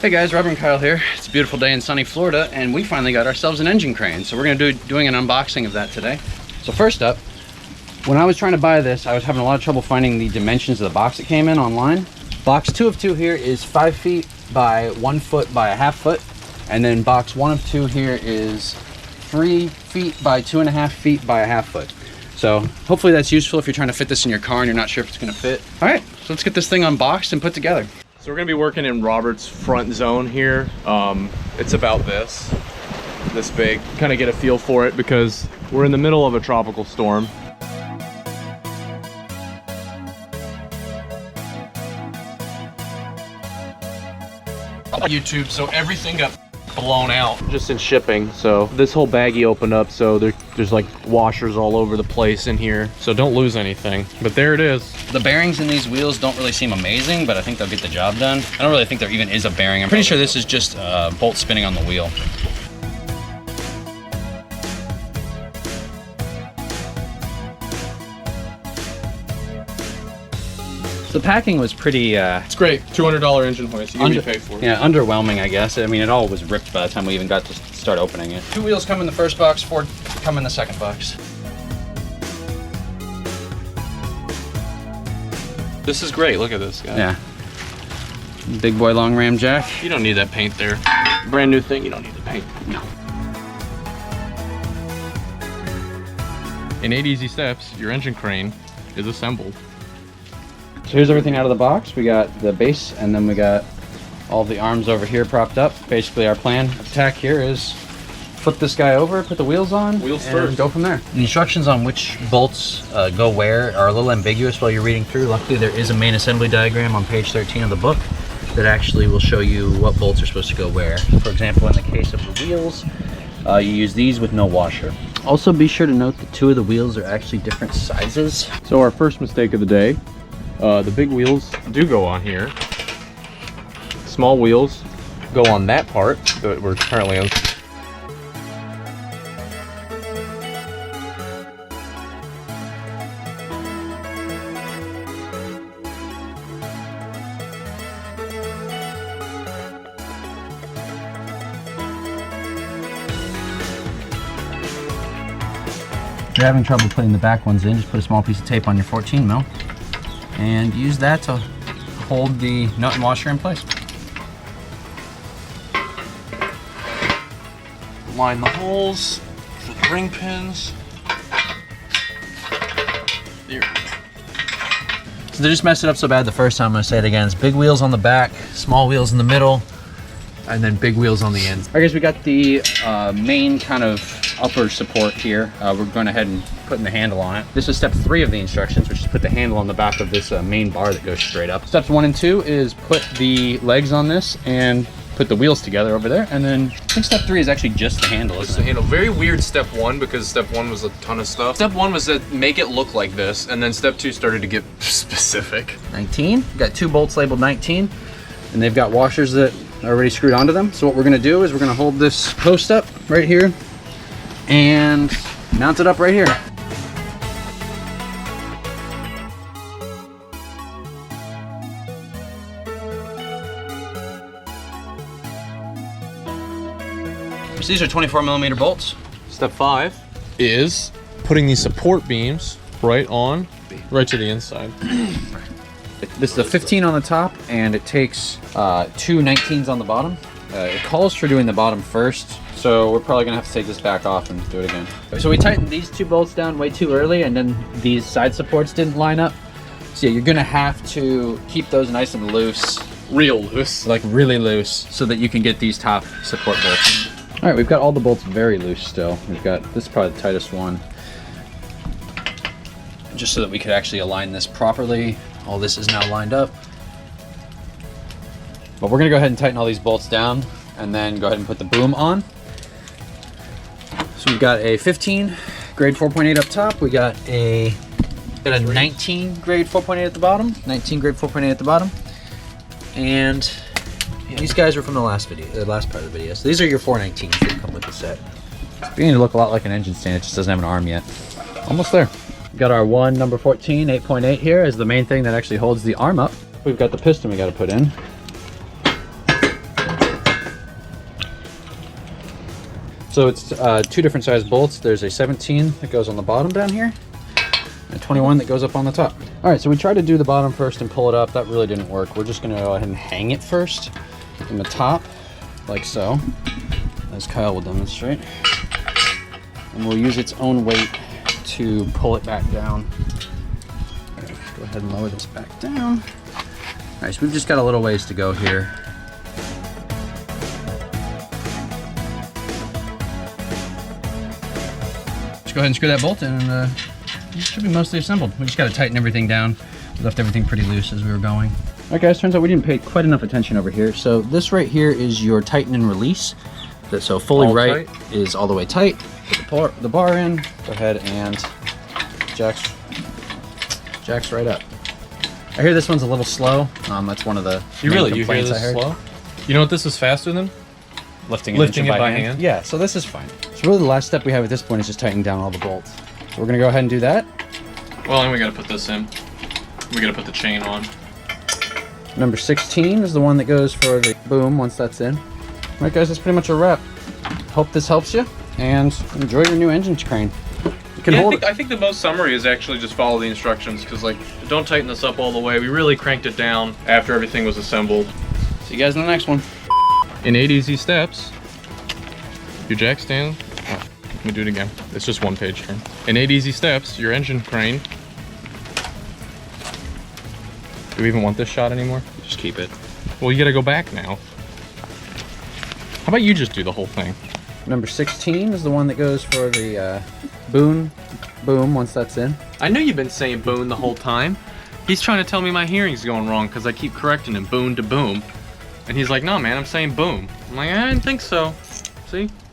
Hey guys, Robert and Kyle here. It's a beautiful day in sunny Florida and we finally got ourselves an engine crane. So we're gonna be doing an unboxing of that today. So first up, when I was trying to buy this, I was having a lot of trouble finding the dimensions of the box it came in online. Box 2 of 2 here is 5 feet by 1 foot by a half foot. And then box 1 of 2 here is 3 feet by 2.5 feet by a half foot. So hopefully that's useful if you're trying to fit this in your car and you're not sure if it's gonna fit. All right, so let's get this thing unboxed and put together. So we're gonna be working in Robert's front zone here. It's about this big. Kind of get a feel for it because we're in the middle of a tropical storm. YouTube, so everything got blown out just in shipping. So this whole baggie opened up, so there's like washers all over the place in here, so don't lose anything. But there it is. The bearings in these wheels don't really seem amazing, but I think they'll get the job done. I don't really think there even is a bearing. I'm pretty sure this is just bolt spinning on the wheel. The packing was pretty It's great. $200 engine hoist. You get paid for it. Yeah, underwhelming, I guess. I mean, it all was ripped by the time we even got to start opening it. 2 wheels come in the first box, 4 come in the second box. This is great. Look at this guy. Yeah. Big boy long ram jack. You don't need that paint there. Brand new thing, you don't need the paint. No. In 8 easy steps, your engine crane is assembled. So here's everything out of the box. We got the base and then we got all the arms over here propped up. Basically our plan of attack here is flip this guy over, put the wheels on, wheels and first. Go from there. The instructions on which bolts go where are a little ambiguous while you're reading through. Luckily there is a main assembly diagram on page 13 of the book that actually will show you what bolts are supposed to go where. For example, in the case of the wheels, you use these with no washer. Also be sure to note that 2 of the wheels are actually different sizes. So our first mistake of the day, the big wheels do go on here. Small wheels go on that part that we're currently on. If you're having trouble putting the back ones in, just put a small piece of tape on your 14 mil and use that to hold the nut and washer in place. Line the holes with ring pins. There. So they just messed it up so bad the first time. I'm gonna say it again. It's big wheels on the back, small wheels in the middle, and then big wheels on the ends. I guess we got the main kind of upper support here. We're going ahead and putting the handle on it. This is step 3 of the instructions, which is put the handle on the back of this main bar that goes straight up. Steps 1 and 2 is put the legs on this and put the wheels together over there. And then I think step 3 is actually just the handle. Just the handle. Very weird step 1 because step 1 was a ton of stuff. Step 1 was to make it look like this, and then step 2 started to get specific. 19. Got 2 bolts labeled 19, and they've got washers that are already screwed onto them. So what we're gonna do is we're gonna hold this post up right here and mount it up right here. So these are 24mm bolts. Step 5 is putting these support beams right to the inside. This is a 15 on the top, and it takes 2 19s on the bottom. It calls for doing the bottom first, so we're probably gonna have to take this back off and do it again. So we tightened these 2 bolts down way too early, and then these side supports didn't line up. So yeah, you're gonna have to keep those nice and loose. Real loose. Like really loose, so that you can get these top support bolts. All right, we've got all the bolts very loose still. We've got, this is probably the tightest one. Just so that we could actually align this properly. All this is now lined up. But we're gonna go ahead and tighten all these bolts down and then go ahead and put the boom on. So we've got a 15 grade 4.8 up top. We got a 19 grade 4.8 at the bottom. 19 grade 4.8 at the bottom. And these guys are from the last video, the last part of the video. So these are your 419s that come with the set. It's beginning to look a lot like an engine stand. It just doesn't have an arm yet. Almost there. Got our one number 14, 8.8 here is the main thing that actually holds the arm up. We've got the piston we got to put in. So it's two different size bolts. There's a 17 that goes on the bottom down here, and a 21 that goes up on the top. All right, so we tried to do the bottom first and pull it up. That really didn't work. We're just gonna go ahead and hang it first in the top, like so, as Kyle will demonstrate. And we'll use its own weight to pull it back down. All right, go ahead and lower this back down. All right, so we've just got a little ways to go here. Just go ahead and screw that bolt in, and it should be mostly assembled. We just got to tighten everything down. We left everything pretty loose as we were going. All right, guys, turns out we didn't pay quite enough attention over here. So this right here is your tighten and release. So fully All right tight? is all the way tight. Put the bar in. Go ahead and jacks right up. I hear this one's a little slow. That's one of the You main hear complaints I this heard. slow? You know what this is faster than? Lifting it by hand? Yeah, so this is fine. So really the last step we have at this point is just tightening down all the bolts. So we're gonna go ahead and do that. Well, and we gotta put this in. We gotta put the chain on. Number 16 is the one that goes for the boom once that's in. All right, guys, that's pretty much a wrap. Hope this helps you, and enjoy your new engine crane. You can hold it. I think the most summary is actually just follow the instructions, because like, don't tighten this up all the way. We really cranked it down after everything was assembled. See you guys in the next one. In 8 easy steps, your jack stand. Oh, let me do it again. It's just one page turn. In 8 easy steps, your engine crane. Do we even want this shot anymore? Just keep it. Well, you gotta go back now. How about you just do the whole thing? Number 16 is the one that goes for the boom once that's in. I know you've been saying boom the whole time. He's trying to tell me my hearing's going wrong because I keep correcting him boom to boom. And he's like, no, man, I'm saying boom. I'm like, I didn't think so. See?